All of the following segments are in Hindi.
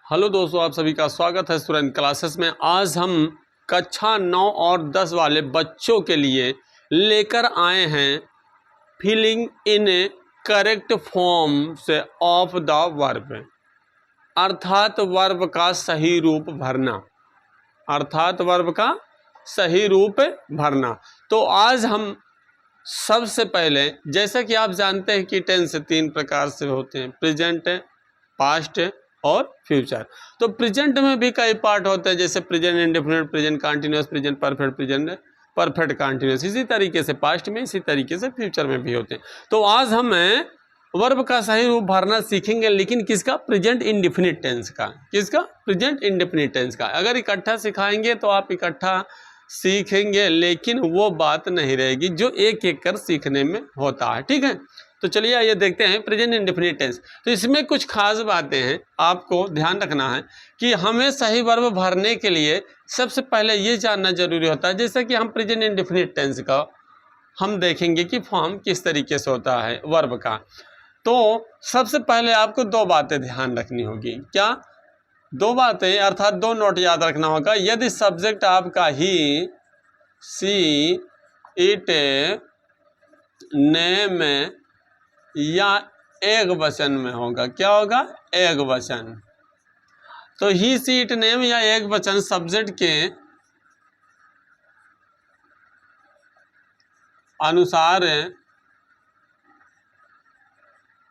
हेलो दोस्तों, आप सभी का स्वागत है स्टूडेंट क्लासेस में। आज हम कक्षा 9 और 10 वाले बच्चों के लिए लेकर आए हैं फिलिंग इन करेक्ट फॉर्म से ऑफ द वर्ब, अर्थात वर्ब का सही रूप भरना। अर्थात वर्ब का सही रूप भरना। तो आज हम सबसे पहले, जैसा कि आप जानते हैं कि टेंस 3 प्रकार से होते हैं, प्रेजेंट, पास्ट और फ्यूचर। तो प्रेजेंट में भी कई पार्ट होते हैं, जैसे present indefinite, present continuous, present perfect, present perfect continuous. इसी तरीके से पास्ट में, इसी तरीके से फ्यूचर में भी होते हैं। तो आज हम वर्ब का सही रूप भरना सीखेंगे, लेकिन किसका? प्रेजेंट इंडेफिनिट टेंस का। किसका? प्रेजेंट इंडेफिनिट टेंस का। अगर इकट्ठा सिखाएंगे तो आप इकट्ठा सीखेंगे, लेकिन वो बात नहीं रहेगी जो एक एक कर सीखने में होता है। ठीक है, तो चलिए आइए देखते हैं प्रेजेंट इंडेफिनिट टेंस। तो इसमें कुछ खास बातें हैं, आपको ध्यान रखना है कि हमें सही वर्ब भरने के लिए सबसे पहले ये जानना जरूरी होता है, जैसे कि हम प्रेजेंट इंडेफिनिट टेंस का हम देखेंगे कि फॉर्म किस तरीके से होता है वर्ब का। तो सबसे पहले आपको 2 बातें ध्यान रखनी होगी। क्या? 2 बातें, अर्थात 2 नोट याद रखना होगा। यदि सब्जेक्ट आपका ही, सी, इट, नेम या एक वचन में होगा। क्या होगा? एक वचन। तो ही, सी, इट, नेम या एक वचन सब्जेक्ट के अनुसार,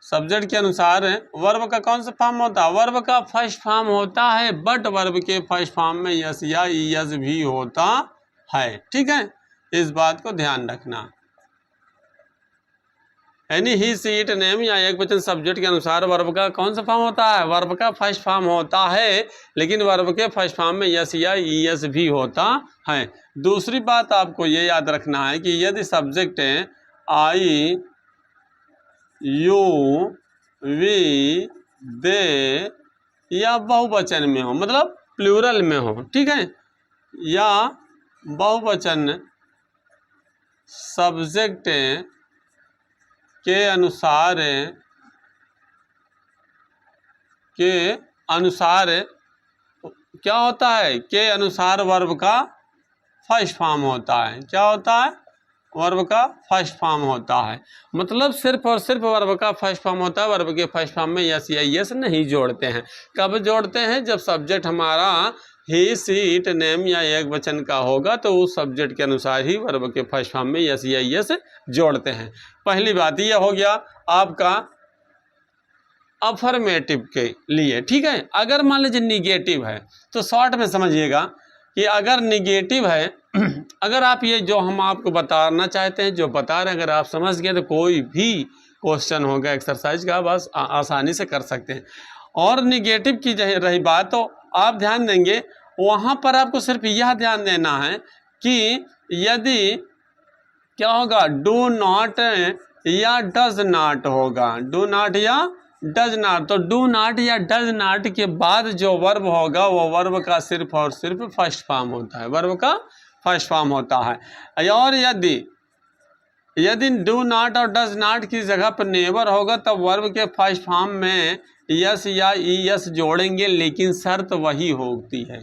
सब्जेक्ट के अनुसार वर्ब का कौन सा फॉर्म होता है? वर्ब का फर्स्ट फॉर्म होता है, बट वर्ब के फर्स्ट फॉर्म में यस या ईएस भी होता है। ठीक है, इस बात को ध्यान रखना। यानी ही, सी, इट, नेम या एक वचन सब्जेक्ट के अनुसार वर्ब का कौन सा फॉर्म होता है? वर्ब का फर्स्ट फॉर्म होता है, लेकिन वर्ब के फर्स्ट फॉर्म में यस या ईएस भी होता है। दूसरी बात आपको ये याद रखना है कि यदि सब्जेक्ट आई, यू, वी, दे या बहुवचन में हो, मतलब प्लूरल में हो, ठीक है, या बहुवचन सब्जेक्ट के अनुसार क्या होता है? के अनुसार वर्ब का फर्स्ट फॉर्म होता है। क्या होता है? वर्ब का फर्स्ट फॉर्म होता है। मतलब सिर्फ और सिर्फ वर्ब का फर्स्ट फॉर्म होता है। वर्ब के फर्स्ट फॉर्म में यस या यस नहीं जोड़ते हैं। कब जोड़ते हैं? जब सब्जेक्ट हमारा ही, सी, इट, नेम या एक वचन का होगा, तो उस सब्जेक्ट के अनुसार ही वर्ब के फर्स्ट फॉर्म में यस या यस जोड़ते हैं। पहली बात यह हो गया आपका अफर्मेटिव के लिए। ठीक है, अगर मान लीजिए निगेटिव है तो शॉर्ट में समझिएगा कि अगर निगेटिव है, अगर आप ये जो हम आपको बताना चाहते हैं, जो बता रहे हैं, अगर आप समझ गए तो कोई भी क्वेश्चन होगा एक्सरसाइज का बस आसानी से कर सकते हैं। और निगेटिव की रही बात, तो आप ध्यान देंगे वहाँ पर आपको सिर्फ यह ध्यान देना है कि यदि क्या होगा, डू नॉट या डज नॉट होगा। डू नॉट या डज नॉट, तो डू नॉट या डज नॉट के बाद जो वर्ब होगा वो वर्ब का सिर्फ और सिर्फ फर्स्ट फॉर्म होता है। वर्ब का फर्स्ट फॉर्म होता है। और यदि डू नॉट और डज नॉट की जगह पर नेवर होगा तब वर्ब के फर्स्ट फॉर्म में यस या ईएस जोड़ेंगे, लेकिन शर्त वही होती है।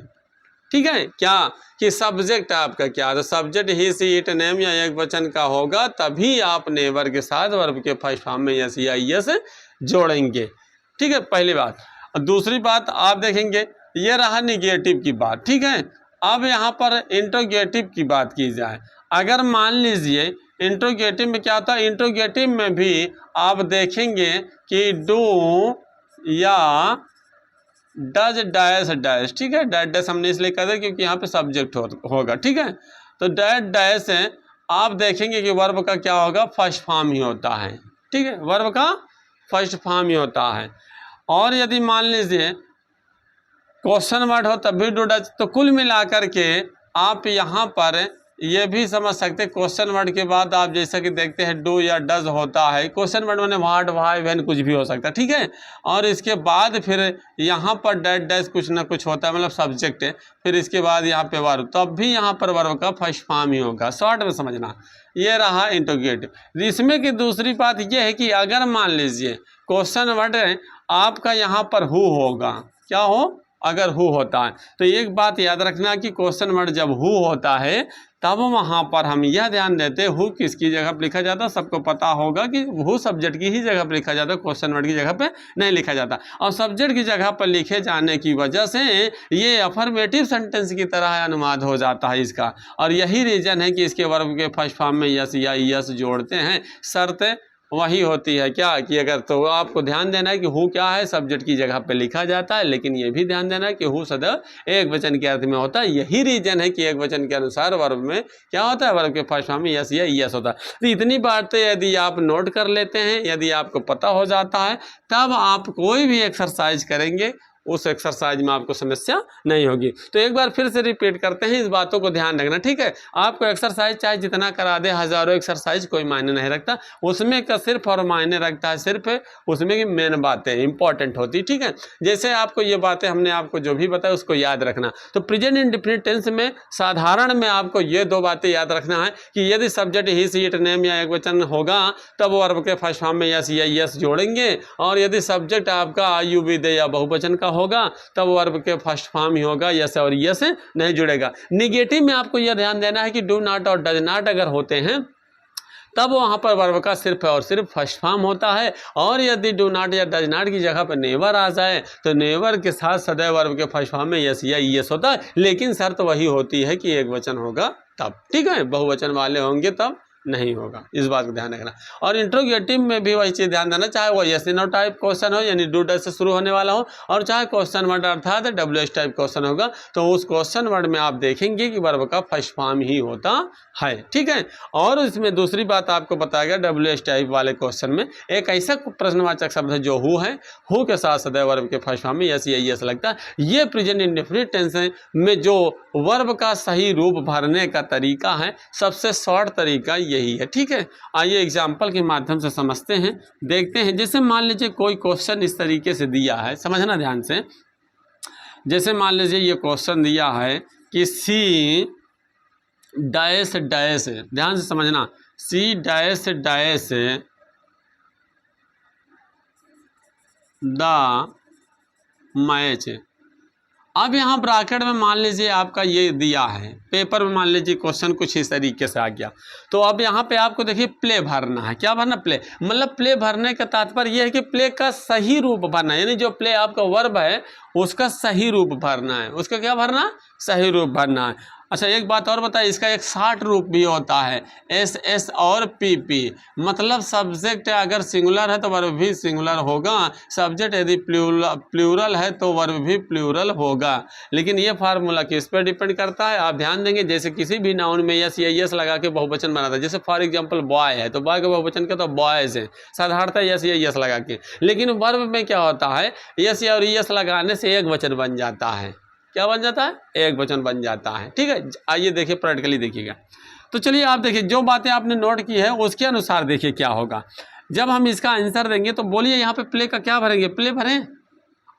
ठीक है, क्या? कि सब्जेक्ट आपका क्या? तो subject he, she, it, name या एक वचन का होगा, तभी आप नेवर के साथ वर्ब के फर्स्ट फॉर्म में यस या ईएस जोड़ेंगे। ठीक है, पहली बात। दूसरी बात आप देखेंगे, ये रहा निगेटिव की बात। ठीक है, अब यहाँ पर इंट्रोगेटिव की बात की जाए। अगर मान लीजिए इंट्रोगेटिव में क्या होता है? इंट्रोगेटिव में भी आप देखेंगे कि डू या डज डैश डैश। ठीक है, डैश डैश हमने इसलिए कह दिया क्योंकि यहाँ पे सब्जेक्ट होगा। ठीक है, तो डैश डैश आप देखेंगे कि वर्ब का क्या होगा? फर्स्ट फॉर्म ही होता है। ठीक है, वर्ब का फर्स्ट फॉर्म ही होता है। और यदि मान लीजिए क्वेश्चन वर्ड हो तब भी डू डज, तो कुल मिलाकर के आप यहाँ पर ये भी समझ सकते हैं। क्वेश्चन वर्ड के बाद आप जैसा कि देखते हैं डू या डज होता है। क्वेश्चन वर्ड में व्हाट, व्हाई, व्हेन कुछ भी हो सकता है। ठीक है, और इसके बाद फिर यहाँ पर डैश डैश कुछ ना कुछ होता है, मतलब सब्जेक्ट है। फिर इसके बाद यहाँ पे वर्ब, तब भी यहाँ पर वर्ब का फर्स्ट फॉर्म ही होगा। शॉर्ट में समझना, ये रहा इंट्रोगेटिव। इसमें की दूसरी बात यह है कि अगर मान लीजिए क्वेश्चन वर्ड आपका यहाँ पर हु होगा, क्या हो, अगर हु होता है। तो एक बात याद रखना कि क्वेश्चन वर्ड जब हु होता है तब वहाँ पर हम यह ध्यान देते हैं हु किसकी जगह पर लिखा जाता है। सबको पता होगा कि हु सब्जेक्ट की ही जगह पर लिखा जाता है, क्वेश्चन वर्ड की जगह पे नहीं लिखा जाता। और सब्जेक्ट की जगह पर लिखे जाने की वजह से ये अफर्मेटिव सेंटेंस की तरह अनुवाद हो जाता है इसका। और यही रीज़न है कि इसके वर्ब के फर्स्ट फॉर्म में यस या यस जोड़ते हैं। शर्त वही होती है क्या कि अगर, तो आपको ध्यान देना है कि हु क्या है, सब्जेक्ट की जगह पे लिखा जाता है, लेकिन ये भी ध्यान देना है कि हु सदैव एक वचन के अर्थ में होता है। यही रीजन है कि एक वचन के अनुसार वर्ब में क्या होता है, वर्ब के फर्स्ट फॉर्म में यस या यस होता है। तो इतनी बातें यदि आप नोट कर लेते हैं, यदि आपको पता हो जाता है, तब आप कोई भी एक्सरसाइज करेंगे उस एक्सरसाइज में आपको समस्या नहीं होगी। तो एक बार फिर से रिपीट करते हैं, इस बातों को ध्यान रखना, ठीक है। आपको एक्सरसाइज चाहे जितना करा दे, हज़ारों एक्सरसाइज, कोई मायने नहीं रखता। उसमें का सिर्फ और मायने रखता है सिर्फ उसमें की मेन बातें इंपॉर्टेंट होती, ठीक है। जैसे आपको ये बातें हमने आपको जो भी बताया उसको याद रखना। तो प्रेजेंट इंडेफिनिट टेंस में साधारण में आपको ये दो बातें याद रखना है कि यदि subject he she it name या एक वचन होगा तब वर्ब के फर्स्ट फॉर्म में यस या यस जोड़ेंगे। और यदि सब्जेक्ट आपका आयु विदे या बहुवचन का होगा तब वर्ब के फर्स्ट फॉर्म ही होगा, यस और यस नहीं जुड़ेगा। निगेटिव में आपको यह ध्यान देना है कि डू नॉट और डज नॉट अगर होते हैं तब वहां पर वर्ब का सिर्फ और सिर्फ फर्स्ट फॉर्म होता है। और यदि डू नॉट या डज नॉट की जगह पर नेवर आ जाए तो नेवर के साथ सदैव वर्ब के फर्स्ट फॉर्म में यस या यस होता है, लेकिन शर्त वही होती है कि एक वचन होगा तब, ठीक है। बहुवचन वाले होंगे तब नहीं होगा, इस बात को ध्यान रखना। और इंट्रोगेटिव में भी वही चीज़ ध्यान देना, चाहे वो यस नो टाइप क्वेश्चन हो यानी डू डज से शुरू होने वाला हो, और चाहे क्वेश्चन वर्ड अर्थात WH टाइप क्वेश्चन होगा, तो उस क्वेश्चन वर्ड में आप देखेंगे कि वर्ब का फर्स्ट फॉर्म ही होता है, ठीक है। और इसमें दूसरी बात आपको बताया गया, WH टाइप वाले क्वेश्चन में एक ऐसा प्रश्नवाचक शब्द है जो हु है, हु के साथ सदैव वर्ब के फर्स्ट फॉर्म में यस या यस लगता है। ये प्रेजेंट इंडेफिनिट टेंस में जो वर्ब का सही रूप भरने का तरीका है, सबसे शॉर्ट तरीका यही है, ठीक है। आइए एग्जाम्पल के माध्यम से समझते हैं, देखते हैं। जैसे मान लीजिए कोई क्वेश्चन इस तरीके से दिया है, समझना ध्यान से। जैसे मान लीजिए ये क्वेश्चन दिया है कि सी डैश डैश, ध्यान से समझना, she dash dash the match. अब यहाँ ब्रैकेट में मान लीजिए आपका ये दिया है, पेपर में मान लीजिए क्वेश्चन कुछ इस तरीके से आ गया। तो अब यहाँ पे आपको देखिए प्ले भरना है। क्या भरना? प्ले। मतलब प्ले भरने का तात्पर्य यह है कि प्ले का सही रूप भरना है, यानी जो प्ले आपका वर्ब है उसका सही रूप भरना है। उसका क्या भरना? सही रूप भरना है। अच्छा एक बात और बताइए, इसका एक शॉर्ट रूप भी होता है, SS और PP। मतलब सब्जेक्ट अगर सिंगुलर है तो वर्ब भी सिंगुलर होगा, सब्जेक्ट यदि प्लूरल है तो वर्ब भी प्लूरल होगा। लेकिन ये फार्मूला किस पर डिपेंड करता है, आप ध्यान देंगे। जैसे किसी भी नाउन में यस या यस लगा के बहुवचन बनाता है, जैसे फॉर एग्जाम्पल बॉय है तो बॉय का बहुवचन का तो बॉयज है, साधारणतः यस या यस लगा के। लेकिन वर्ब में क्या होता है, यस या और यस लगाने से एक वचन बन जाता है। क्या बन जाता है? एक वचन बन जाता है, ठीक है। आइए देखिए, प्रैक्टिकली देखिएगा। तो चलिए आप देखिए, जो बातें आपने नोट की है उसके अनुसार देखिए क्या होगा। जब हम इसका आंसर देंगे तो बोलिए यहाँ पे प्ले का क्या भरेंगे? प्ले भरें।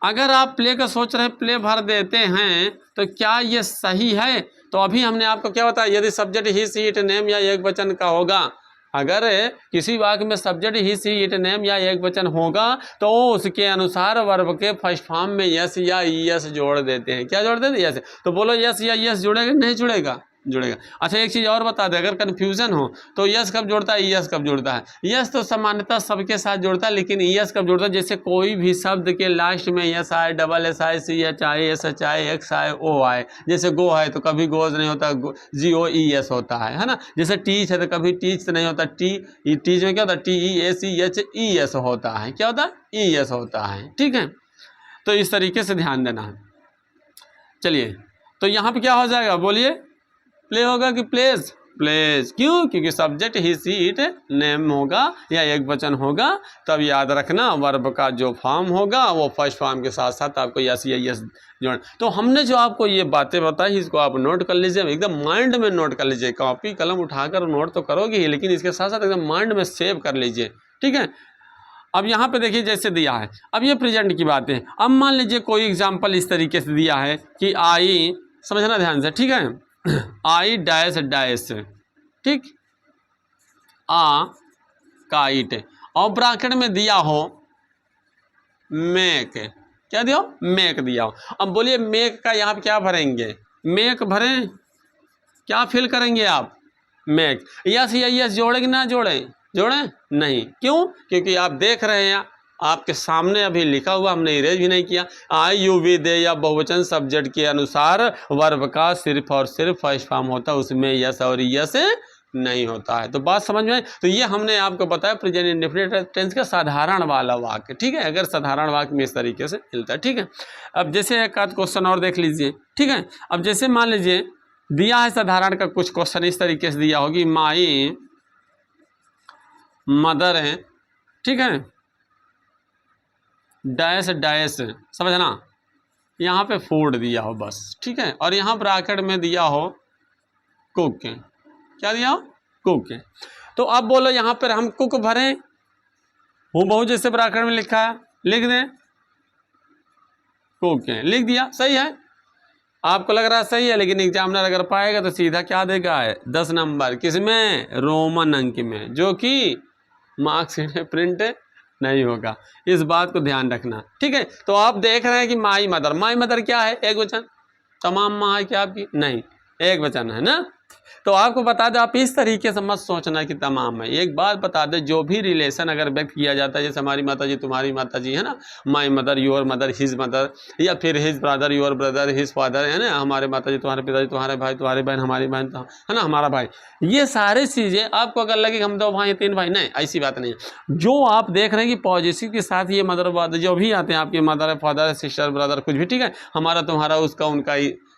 अगर आप प्ले का सोच रहे प्ले भर देते हैं तो क्या ये सही है? तो अभी हमने आपको क्या बताया, यदि subject he she it name या एक वचन का होगा, अगर किसी वाक्य में subject he she it name या एक वचन होगा तो उसके अनुसार वर्ब के फर्स्ट फॉर्म में यस या यस जोड़ देते हैं। क्या जोड़ देते हैं? यस। तो बोलो यस या यस जुड़ेगा? नहीं जुड़ेगा? जुड़ेगा। अच्छा एक चीज़ और बता दें, अगर कन्फ्यूजन हो तो यस कब जुड़ता है, यस कब जुड़ता है? यस तो सामान्यतः सबके साथ जुड़ता है, लेकिन यस कब जुड़ता है? जैसे कोई भी शब्द के लास्ट में यस आए, डबल एस आए, सी एच आए, एस एच आए, एक्स आए, ओ आए। जैसे गो है तो कभी गोज नहीं होता, GOES होता है ना। जैसे टीच है तो कभी टीच नहीं होता, टीच में क्या होता है, TEACHES होता है। क्या होता है? ES होता है, ठीक है। तो इस तरीके से ध्यान देना है। चलिए तो यहाँ पे क्या हो जाएगा, बोलिए। प्ले होगा कि प्लेज? प्लेज। क्यों? क्योंकि subject he she it name होगा या एक वचन होगा। तब याद रखना वर्ब का जो फॉर्म होगा वो फर्स्ट फॉर्म के साथ साथ आपको यस या यस जोड़। तो हमने जो आपको ये बातें बताई इसको आप नोट कर लीजिए, एकदम माइंड में नोट कर लीजिए। कॉपी कलम उठाकर नोट तो करोगे ही, लेकिन इसके साथ साथ एकदम माइंड में सेव कर लीजिए, ठीक है। अब यहाँ पे देखिए जैसे दिया है, अब ये प्रेजेंट की बात है। अब मान लीजिए कोई एग्जाम्पल इस तरीके से दिया है कि आई, समझना ध्यान से, ठीक है, आई डैश डैश, ठीक, आ काइट, और ब्रैकेट में दिया हो मेक, क्या दिया हो? मेक दिया हो। अब बोलिए मेक का यहाँ पे क्या भरेंगे? मेक भरें, क्या फिल करेंगे आप? मेक। यस या यस जोड़े कि ना जोड़े? जोड़े नहीं। क्यों? क्योंकि आप देख रहे हैं आपके सामने अभी लिखा हुआ, हमने इरेज भी नहीं किया। आई यू वी दे या बहुवचन सब्जेक्ट के अनुसार वर्ब का सिर्फ और सिर्फ फर्स्ट फॉर्म होता है, उसमें यस और यस नहीं होता है। तो बात समझ में? तो ये हमने आपको बताया प्रेजेंट इंडेफिनिट टेंस का साधारण वाला वाक्य, ठीक है। अगर साधारण वाक्य में इस तरीके से मिलता है, ठीक है। अब जैसे एक आध क्वेश्चन और देख लीजिए, ठीक है। अब जैसे मान लीजिए दिया है साधारण का कुछ क्वेश्चन इस तरीके से दिया होगी, माई मदर है, ठीक है, डैश डैश, समझना, यहाँ पे फूड दिया हो बस, ठीक है। और यहाँ ब्रैकेट में दिया हो कुक, क्या दिया हो? कुक। तो अब बोलो यहाँ पर हम कुक भरें, हूँ बहुत जैसे ब्रैकेट में लिखा है लिख दें, कुक लिख दिया, सही है। आपको लग रहा है सही है, लेकिन एग्जामिनर अगर पाएगा तो सीधा क्या देगा? 10 नंबर। किसमें? रोमन अंक में, जो कि मार्क्सशीट में प्रिंट नहीं होगा। इस बात को ध्यान रखना, ठीक है। तो आप देख रहे हैं कि माई मदर क्या है? एक वचन। तमाम माँ है क्या आपकी? नहीं, एक वचन है ना। तो आपको बता दो, आप इस तरीके से मत सोचना कि तमाम है। एक बात बता दो, जो भी रिलेशन अगर व्यक्त किया जाता है, जैसे हमारी माता जी तुम्हारी माता जी है ना, my mother your mother his mother, या फिर his brother your brother his father, है ना, हमारे माता जी तुम्हारे पिताजी, तुम्हारे भाई तुम्हारी बहन, हमारी बहन है ना, हमारा भाई। ये सारी चीज़ें आपको अगर लगे हम 2 भाई 3 भाई, नहीं, ऐसी बात नहीं है। जो आप देख रहे हैं कि पॉजिटिव के साथ ये मदर फादर जो भी आते हैं आपके, मदर फादर सिस्टर ब्रदर कुछ भी, ठीक है, हमारा तुम्हारा उसका उनका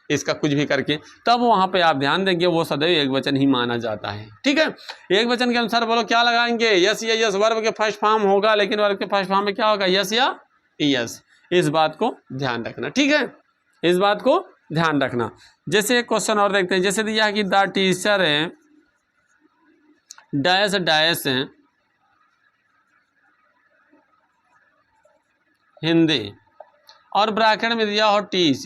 इसका कुछ भी करके, तब वहाँ पे आप ध्यान देंगे वो सदैव एक वचन ही माना जाता है, ठीक है। एक वचन के अनुसार बोलो क्या लगाएंगे? यस या यस। वर्ब के फर्स्ट फॉर्म होगा, लेकिन वर्ब के फर्स्ट फॉर्म में क्या होगा? यस या यस। इस बात को ध्यान रखना, ठीक है, इस बात को ध्यान रखना। जैसे एक क्वेश्चन और देखते हैं, जैसे दिया है कि द टीचर है डैश डैश हिंदी, और ब्रैकेट में दिया हो टीच,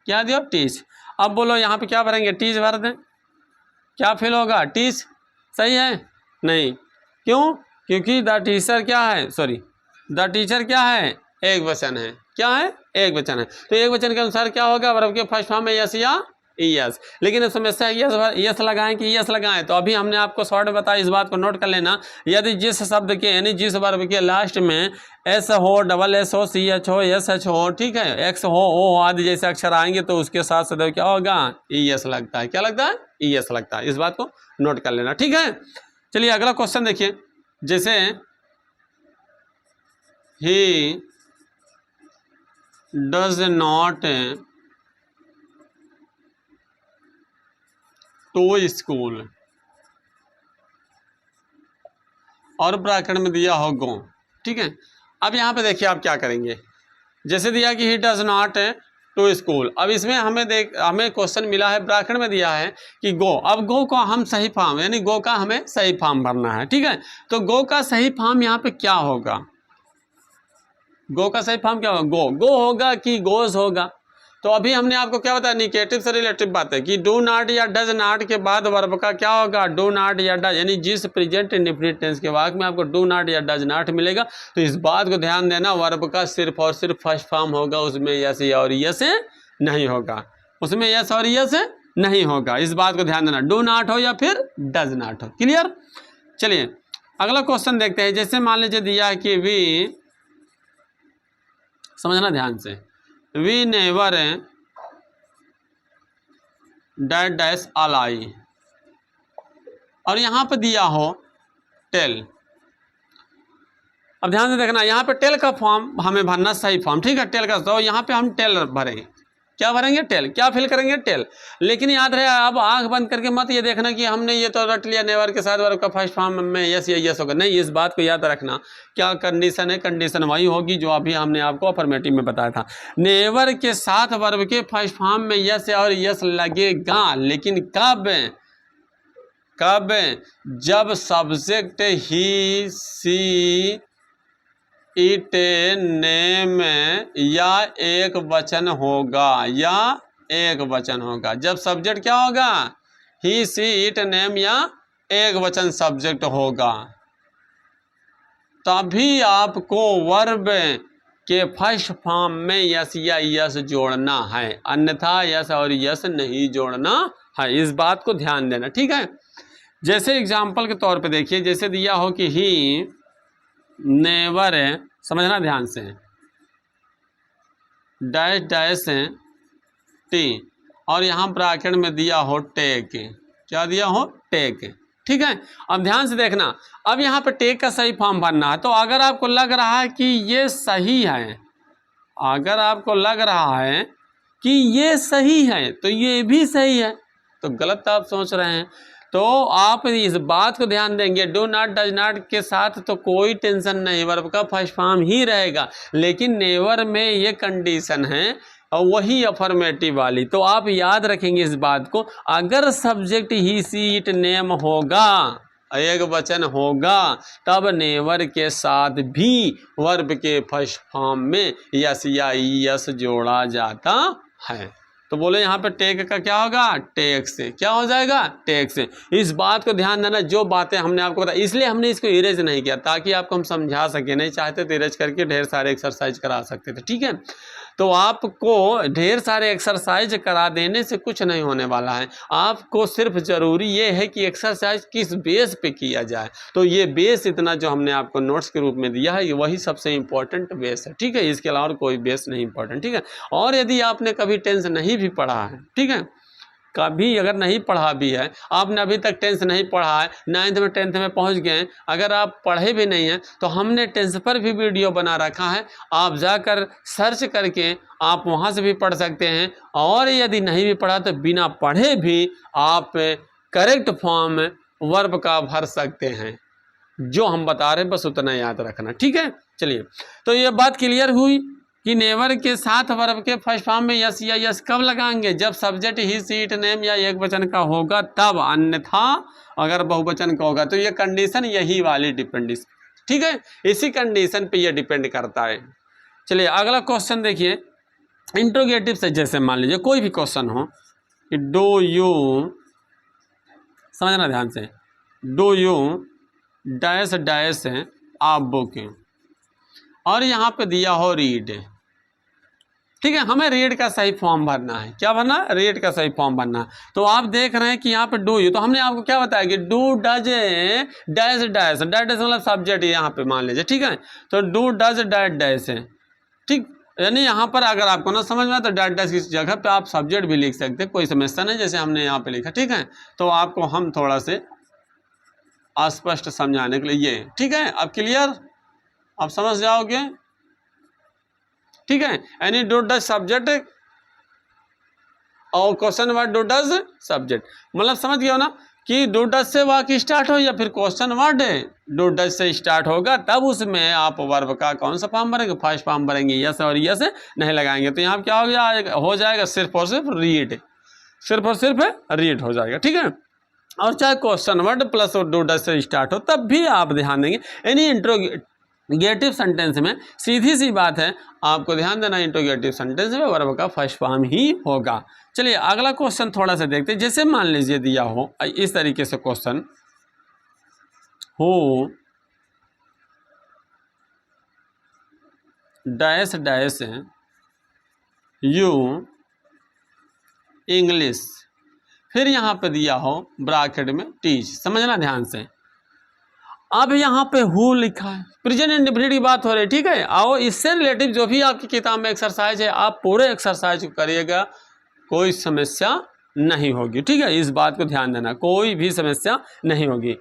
क्या दिया? टीच। अब बोलो यहाँ पे क्या भरेंगे? टीच भर दें, क्या फिल होगा? टीच, सही है? नहीं, क्यों? क्योंकि द टीचर क्या है? सॉरी, द टीचर क्या है? एक वचन है, क्या है? एक वचन है। तो एक वचन के अनुसार क्या होगा? वर्ब के फर्स्ट फॉर्म में यस या यस। लेकिन इस समस्या यस लगाएं कि यस लगाएं, तो अभी हमने आपको शॉर्ट में बताया, इस बात को नोट कर लेना। यदि जिस शब्द के यानी जिस वर्ब के लास्ट में एस हो, डबल एस हो, सी एच हो, एस एच हो, ठीक है, एक्स हो, ओ आदि जैसे अक्षर आएंगे, तो उसके साथ सदैव क्या होगा? एस लगता है। क्या लगता है? एस लगता है। इस बात को नोट कर लेना, ठीक है। चलिए अगला क्वेश्चन देखिए, जैसे he does not to school, और ब्रैकेट में दिया हो गो, ठीक है। अब यहाँ पे देखिए आप क्या करेंगे, जैसे दिया कि he does not to school. अब इसमें हमें क्वेश्चन मिला है, ब्रैकेट में दिया है कि गो। अब गो को हम सही फॉर्म, यानी गो का हमें सही फॉर्म भरना है, ठीक है। तो गो का सही फॉर्म यहाँ पे क्या होगा? गो का सही फॉर्म क्या होगा? गो होगा कि गोज होगा? तो अभी हमने आपको क्या बताया, निगेटिव से रिलेटिव बात है कि डू नॉट या डज नॉट के बाद वर्ब का क्या होगा? डू नॉट या डज, यानी जिस प्रेजेंट इंडेफिनिट टेंस के वाक्य में आपको डू नॉट या डज नॉट मिलेगा, तो इस बात को ध्यान देना, वर्ब का सिर्फ और सिर्फ फर्स्ट फॉर्म होगा, उसमें यस और यस नहीं होगा, उसमें यस और यस नहीं होगा। इस बात को ध्यान देना, डू नॉट हो या फिर डज नॉट हो। क्लियर? चलिए अगला क्वेश्चन देखते हैं। जैसे मान लीजिए दिया है कि वी, समझना ध्यान से, we never dash dash a lie, और यहाँ पे दिया हो टेल। अब ध्यान से देखना, यहाँ पे टेल का फॉर्म हमें भरना सही फॉर्म, ठीक है, टेल का। तो यहाँ पे हम टेल भरेंगे, क्या भरेंगे? टेल। क्या फिल करेंगे? टेल। लेकिन याद रहे, अब आंख बंद करके मत ये देखना कि हमने ये तो रट लिया नेवर के साथ वर्ब का फर्स्ट फॉर्म में यस या यस होगा, नहीं, इस बात को याद रखना। क्या कंडीशन है? कंडीशन वही होगी जो अभी हमने आपको अफर्मेटिव में बताया था। नेवर के साथ वर्ब के फर्स्ट फॉर्म में यस और यस लगेगा, लेकिन कब? कब? जब subject he, she, it, name या एक वचन होगा, या एक वचन होगा। जब सब्जेक्ट क्या होगा? ही, सी, इट, नेम या एक वचन सब्जेक्ट होगा, तभी आपको वर्ब के फर्स्ट फॉर्म में यस या यस जोड़ना है, अन्यथा यस और यस नहीं जोड़ना है। इस बात को ध्यान देना, ठीक है। जैसे एग्जाम्पल के तौर पे देखिए, जैसे दिया हो कि ही नेवर, समझना ध्यान से, डैश डैश टी, और यहाँ ब्रैकेट में दिया हो टेक, क्या दिया हो, टेक, ठीक है। अब ध्यान से देखना, अब यहाँ पे टेक का सही फॉर्म भरना है। तो अगर आपको लग रहा है कि ये सही है, अगर आपको लग रहा है कि ये सही है तो ये भी सही है, तो गलत आप सोच रहे हैं। तो आप इस बात को ध्यान देंगे, डू नॉट डज नॉट के साथ तो कोई टेंशन नहीं, वर्ब का फर्स्ट फॉर्म ही रहेगा, लेकिन नेवर में ये कंडीशन है और वही अफर्मेटिव वाली। तो आप याद रखेंगे इस बात को, अगर subject he she it name होगा, एक वचन होगा, तब नेवर के साथ भी वर्ब के फर्स्ट फॉर्म में यस या यस जोड़ा जाता है। तो बोले यहाँ पे टेक का क्या होगा, टेक से, क्या हो जाएगा, टेक से। इस बात को ध्यान देना, जो बातें हमने आपको बताई, इसलिए हमने इसको इरेज नहीं किया, ताकि आपको हम समझा सके, नहीं चाहते तो इरेज करके ढेर सारे एक्सरसाइज करा सकते थे, ठीक है। तो आपको ढेर सारे एक्सरसाइज करा देने से कुछ नहीं होने वाला है, आपको सिर्फ ज़रूरी ये है कि एक्सरसाइज किस बेस पे किया जाए। तो ये बेस इतना जो हमने आपको नोट्स के रूप में दिया है, ये वही सबसे इम्पोर्टेंट बेस है, ठीक है। इसके अलावा कोई बेस नहीं इम्पोर्टेंट, ठीक है। और यदि आपने कभी टेंस नहीं भी पढ़ा है, ठीक है, कभी अगर नहीं पढ़ा भी है, आपने अभी तक टेंस नहीं पढ़ा है, 9th में 10th में पहुंच गए, अगर आप पढ़े भी नहीं हैं तो हमने टेंस पर भी वीडियो बना रखा है, आप जाकर सर्च करके आप वहां से भी पढ़ सकते हैं। और यदि नहीं भी पढ़ा तो बिना पढ़े भी आप करेक्ट फॉर्म वर्ब का भर सकते हैं। जो हम बता रहे हैं बस उतना याद रखना, ठीक है। चलिए, तो ये बात क्लियर हुई कि नेवर के साथ वर्ब के फर्स्ट फॉर्म में यस या यस कब लगाएंगे, जब subject he she it name या एक वचन का होगा तब, अन्यथा अगर बहुवचन का होगा। तो ये कंडीशन यही वाली डिपेंड, ठीक है, इसी कंडीशन पे ये डिपेंड करता है। चलिए अगला क्वेश्चन देखिए, इंट्रोगेटिव से, जैसे मान लीजिए कोई भी क्वेश्चन हो कि डू यू, समझना ध्यान से, do you dash dash a book, और यहाँ पे दिया हो रीड, ठीक है। हमें रीड का सही फॉर्म भरना है, क्या भरना, रीड का सही फॉर्म भरना है। तो आप देख रहे हैं कि यहाँ पे डू यू, तो हमने आपको क्या बताया कि do does dash dash, dash मतलब सब्जेक्ट यहाँ पे मान लीजिए, ठीक है। तो डू डज डैश डैश है, ठीक, यानी यहाँ पर अगर आपको ना समझ में आए तो डैश डैश की जगह पे आप सब्जेक्ट भी लिख सकते हैं, कोई समस्या नहीं, जैसे हमने यहाँ पे लिखा, ठीक है। तो आपको हम थोड़ा से अस्पष्ट समझाने के लिए ये, ठीक है, अब क्लियर, आप समझ जाओगे, ठीक है। यानी डू डज सब्जेक्ट और question word do does subject, मतलब समझ गए हो ना कि डू डज से वाक्य स्टार्ट हो या फिर क्वेश्चन वर्ड डू डज से स्टार्ट होगा, तब उसमें आप वर्ब का कौन सा फॉर्म भरेंगे, फर्स्ट फॉर्म भरेंगे, यस और यस नहीं लगाएंगे। तो यहाँ क्या हो गया, हो जाएगा सिर्फ और सिर्फ रीड, सिर्फ और सिर्फ रीड हो जाएगा, ठीक है। और चाहे question word plus do does से स्टार्ट हो तब भी आप ध्यान देंगे। यानी इंट्रोगेटिव सेंटेंस में सीधी सी बात है, आपको ध्यान देना, इंट्रोगेटिव सेंटेंस में वर्ब का फर्स्ट फॉर्म ही होगा। चलिए अगला क्वेश्चन थोड़ा सा देखते हैं। जैसे मान लीजिए दिया हो इस तरीके से क्वेश्चन, हो डैश डैश यू इंग्लिश, फिर यहाँ पे दिया हो ब्रैकेट में टीच, समझना ध्यान से। अब यहाँ पे हु लिखा है, प्रेजेंट इंडेफिनिट की बात हो रही है, ठीक है। आओ इससे रिलेटिव जो भी आपकी किताब में एक्सरसाइज है, आप पूरे एक्सरसाइज को करिएगा, कोई समस्या नहीं होगी, ठीक है। इस बात को ध्यान देना, कोई भी समस्या नहीं होगी।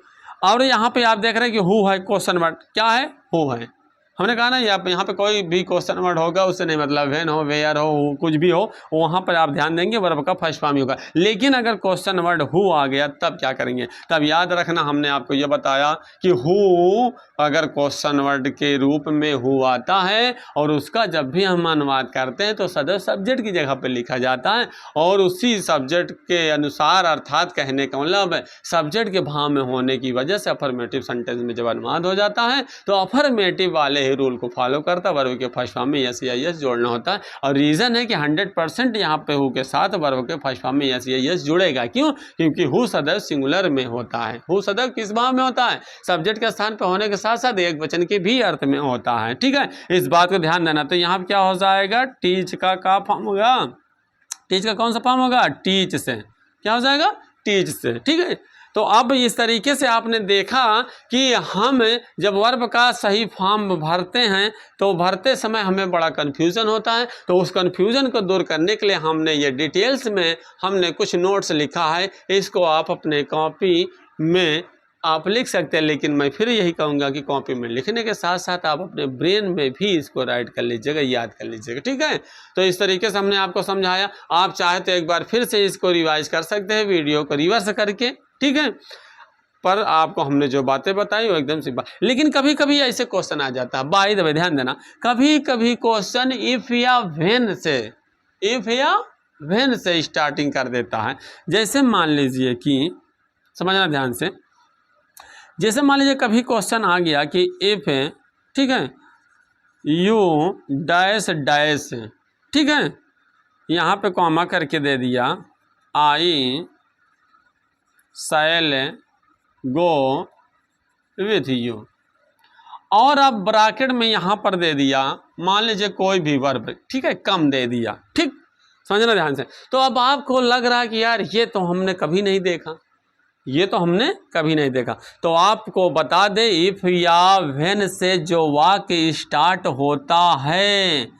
और यहाँ पे आप देख रहे हैं कि हु है, क्वेश्चन वर्ड क्या है, हु है। हमने कहा ना यहाँ पे कोई भी क्वेश्चन वर्ड होगा उससे नहीं मतलब, व्हेन हो, वेयर हो, कुछ भी हो, वहाँ पर आप ध्यान देंगे वर्ब का फर्स्ट फॉर्म ही होगा। लेकिन अगर क्वेश्चन वर्ड हु आ गया तब क्या करेंगे, तब याद रखना, हमने आपको ये बताया कि हु अगर क्वेश्चन वर्ड के रूप में हु आता है और उसका जब भी हम अनुवाद करते हैं तो सदैव सब्जेक्ट की जगह पर लिखा जाता है, और उसी सब्जेक्ट के अनुसार, अर्थात कहने का मतलब सब्जेक्ट के भाव में होने की वजह से अफर्मेटिव सेंटेंस में जब अनुवाद हो जाता है तो अफर्मेटिव वाले यही रूल को फॉलो करता, वर्ब के फर्स्ट फॉर्म में यस या यस जोड़ना होता है। और रीज़न है कि 100% यहाँ पे हु के साथ वर्ब के फर्स्ट फॉर्म में यस या यस जुड़ेगा। क्यों? क्योंकि हु सदैव सिंगुलर में होता है। हु सदैव किस भाव में होता है? सब्जेक्ट के स्थान पर होने के साथ साथ एक वचन के भी अर्थ में होता है। ठीक है, इस बात को ध्यान देना। तो यहाँ पर क्या हो जाएगा? टीच का फॉर्म होगा, टीच का कौन सा फॉर्म होगा? टीच से। क्या हो जाएगा? टीच से। ठीक है, तो अब इस तरीके से आपने देखा कि हम जब वर्ब का सही फॉर्म भरते हैं तो भरते समय हमें बड़ा कन्फ्यूज़न होता है। तो उस कन्फ्यूज़न को दूर करने के लिए हमने ये डिटेल्स में हमने कुछ नोट्स लिखा है। इसको आप अपने कॉपी में आप लिख सकते हैं, लेकिन मैं फिर यही कहूँगा कि कॉपी में लिखने के साथ साथ आप अपने ब्रेन में भी इसको राइट कर लीजिएगा, याद कर लीजिएगा। ठीक है, तो इस तरीके से हमने आपको समझाया। आप चाहे तो एक बार फिर से इसको रिवाइज कर सकते हैं वीडियो को रिवर्स करके। ठीक है, पर आपको हमने जो बातें बताई वो एकदम सी बात। लेकिन कभी कभी ऐसे क्वेश्चन आ जाता है, बाय द वे ध्यान देना, कभी कभी क्वेश्चन इफ या व्हेन से स्टार्टिंग कर देता है। जैसे मान लीजिए कि, समझना ध्यान से, जैसे मान लीजिए कभी क्वेश्चन आ गया कि इफ, ठीक है, यू डैश डैश, ठीक है, यहाँ पे कॉमा करके दे दिया, आई शैल गो विथ यू, और अब ब्रैकेट में यहाँ पर दे दिया मान लीजिए कोई भी वर्ब, ठीक है, कम दे दिया। ठीक, समझना ध्यान से। तो अब आपको लग रहा है कि यार ये तो हमने कभी नहीं देखा, ये तो हमने कभी नहीं देखा। तो आपको बता दे, इफ या व्हेन से जो वाक्य स्टार्ट होता है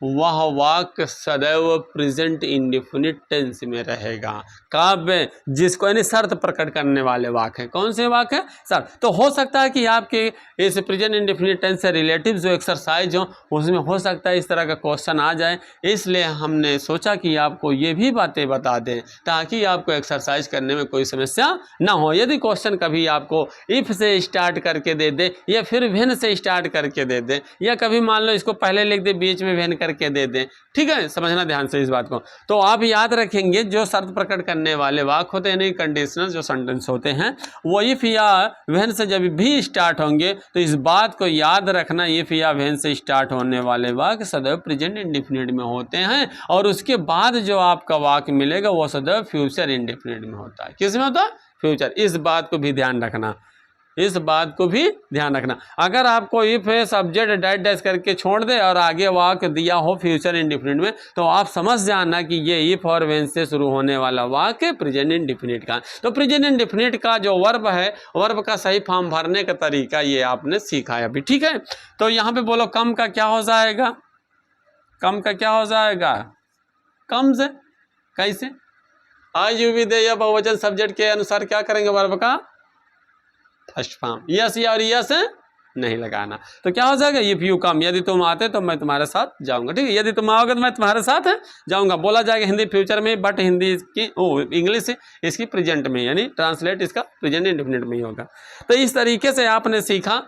वह वाक्य सदैव प्रेजेंट इंडेफिनिट टेंस में रहेगा। कब? जिसको यानी शर्त प्रकट करने वाले वाक्य। कौन से वाक्य? शर्त। तो हो सकता है कि आपके इस प्रेजेंट इंडेफिनिट टेंस से रिलेटिव जो एक्सरसाइज हो उसमें हो सकता है इस तरह का क्वेश्चन आ जाए, इसलिए हमने सोचा कि आपको ये भी बातें बता दें ताकि आपको एक्सरसाइज करने में कोई समस्या ना हो। यदि क्वेश्चन कभी आपको इफ से स्टार्ट करके दे दे या फिर व्हेन से स्टार्ट करके दे दे, या कभी मान लो इसको पहले लिख दे बीच में व्हेन करके दे दें, ठीक है, समझना ध्यान से इस बात को। तो आप याद रखेंगे जो शर्त प्रकट करने वाले वाक्य होते हैं, यानी कंडीशनल जो सेंटेंस होते हैं, वो इफ या व्हेन से जब भी स्टार्ट होंगे तो इस बात को याद रखना, इफ या व्हेन से स्टार्ट होने वाले वाक्य सदैव प्रेजेंट इंडेफिनिट में होते हैं, और उसके बाद जो आपका वाक्य मिलेगा वो सदैव फ्यूचर इंडेफिनिट में होता है। किस में होता है? फ्यूचर। इस बात को भी ध्यान रखना, इस बात को भी ध्यान रखना। अगर आपको इफ है सब्जेक्ट डैश डैश करके छोड़ दे और आगे वाक्य दिया हो फ्यूचर इंडेफिनिट में, तो आप समझ जाना कि ये इफ और व्हेन से शुरू होने वाला वाक्य प्रेजेंट इंडेफिनिट का। तो प्रेजेंट इंडेफिनिट का जो वर्ब है, वर्ब का सही फॉर्म भरने का तरीका ये आपने सीखा है अभी। ठीक है, तो यहाँ पे बोलो कम का क्या हो जाएगा? कम का क्या हो जाएगा? कम से कैसे? आज यू विधेय बहुवचन सब्जेक्ट के अनुसार क्या करेंगे? वर्ब का फर्स्ट फॉर्म यस या और यस नहीं लगाना। तो क्या हो जाएगा? इफ यू कम, यदि तुम आते तो मैं तुम्हारे साथ जाऊंगा। ठीक है, यदि तुम आओगे तो मैं तुम्हारे साथ जाऊंगा। बोला जाएगा हिंदी फ्यूचर में, बट हिंदी की इंग्लिश इसकी प्रेजेंट में, यानी ट्रांसलेट इसका प्रेजेंट इंडेफिनिट में ही होगा। तो इस तरीके से आपने सीखा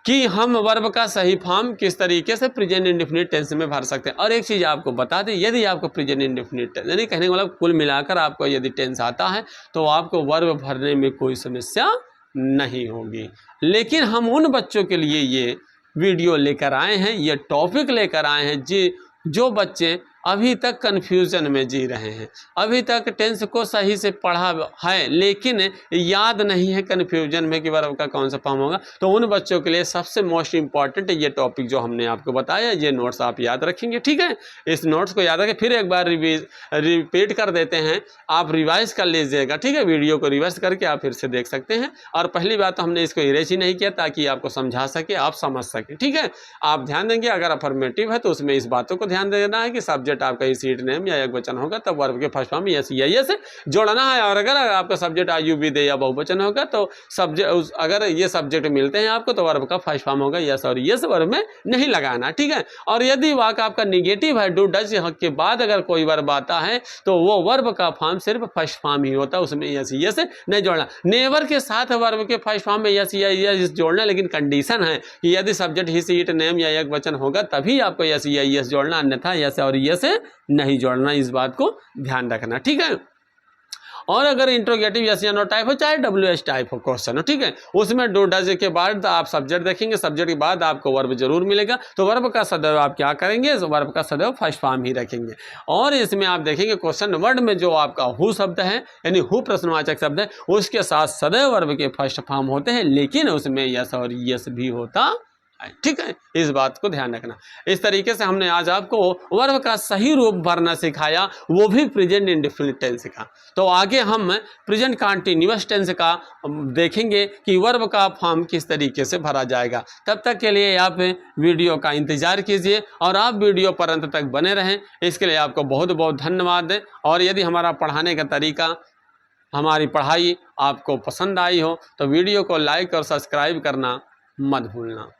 कि हम वर्ब का सही फॉर्म किस तरीके से प्रेजेंट इंडेफिनिट टेंस में भर सकते हैं। और एक चीज़ आपको बता दें, यदि आपको प्रेजेंट इंडेफिनिट टेंस, यानी कहने का मतलब कुल मिलाकर आपको यदि टेंस आता है तो आपको वर्ब भरने में कोई समस्या नहीं होगी। लेकिन हम उन बच्चों के लिए ये वीडियो लेकर आए हैं, ये टॉपिक लेकर आए हैं जो बच्चे अभी तक कन्फ्यूज़न में जी रहे हैं, अभी तक टेंस को सही से पढ़ा है लेकिन याद नहीं है, कन्फ्यूजन में कि वर्ब का कौन सा फॉर्म होगा। तो उन बच्चों के लिए सबसे मोस्ट इम्पॉर्टेंट ये टॉपिक जो हमने आपको बताया, ये नोट्स आप याद रखेंगे। ठीक है, इस नोट्स को याद रखें। फिर एक बार रिपीट कर देते हैं, आप रिवाइज कर लीजिएगा। ठीक है, वीडियो को रिवर्स करके आप फिर से देख सकते हैं। और पहली बात तो हमने इसको इरेज ही नहीं किया ताकि आपको समझा सके, आप समझ सकें। ठीक है, आप ध्यान देंगे, अगर अफर्मेटिव है तो उसमें इस बातों को ध्यान देना है कि सब्जेक्ट आपका ही सीट नेम या एक वचन होगा तब वर्ब के फर्स्ट फॉर्म यस या यस जोड़ना है। और अगर आपका सब्जेक्ट आयु विधेय या बहुवचन होगा तो सब्जेक्ट, अगर ये सब्जेक्ट मिलते हैं आपको तो वर्ब का फर्स्ट फॉर्म होगा यस और यस, वर्ब में नहीं लगाना। ठीक है, और यदि वाक्य आपका निगेटिव है, डू डज के बाद अगर कोई वर्ब आता है तो वो वर्ब का फॉर्म सिर्फ फर्स्ट फॉर्म ही होता है, उसमें यस यस नहीं जोड़ना। नेवर के साथ वर्ब के फर्स्ट फॉर्म में यस या यस जोड़ना, लेकिन कंडीशन है कि यदि सब्जेक्ट ही सीट नेम या एक वचन होगा तभी आपको यस या यस जोड़ना, अन्यथा यस और यस नहीं जोड़ना। इस बात को ध्यान रखना। ठीक है, और अगर इंट्रोगेटिव यस या नो टाइप हो, चाहे WH टाइप हो क्वेश्चन हो, ठीक है, उसमें डू डज के बाद आप सब्जेक्ट देखेंगे, सब्जेक्ट के बाद आपको वर्ब जरूर मिलेगा। तो वर्ब का सदैव आप क्या करेंगे, वर्ब का सदैव फर्स्ट फॉर्म ही रखेंगे। और इसमें आप देखेंगे क्वेश्चन वर्ड में जो आपका हु शब्द है, यानी हु प्रश्नवाचक शब्द है, उसके साथ सदैव वर्ब के फर्स्ट फॉर्म होते हैं, लेकिन उसमें यस और यस भी होता है, ठीक है, इस बात को ध्यान रखना। इस तरीके से हमने आज आपको वर्ब का सही रूप भरना सिखाया, वो भी प्रेजेंट इंडेफिनिट टेंस का। तो आगे हम प्रेजेंट कंटीन्यूअस टेंस का देखेंगे कि वर्ब का फॉर्म किस तरीके से भरा जाएगा। तब तक के लिए आप वीडियो का इंतजार कीजिए और आप वीडियो पर अंत तक बने रहें, इसके लिए आपको बहुत बहुत धन्यवाद। और यदि हमारा पढ़ाने का तरीका, हमारी पढ़ाई आपको पसंद आई हो तो वीडियो को लाइक और सब्सक्राइब करना मत भूलना।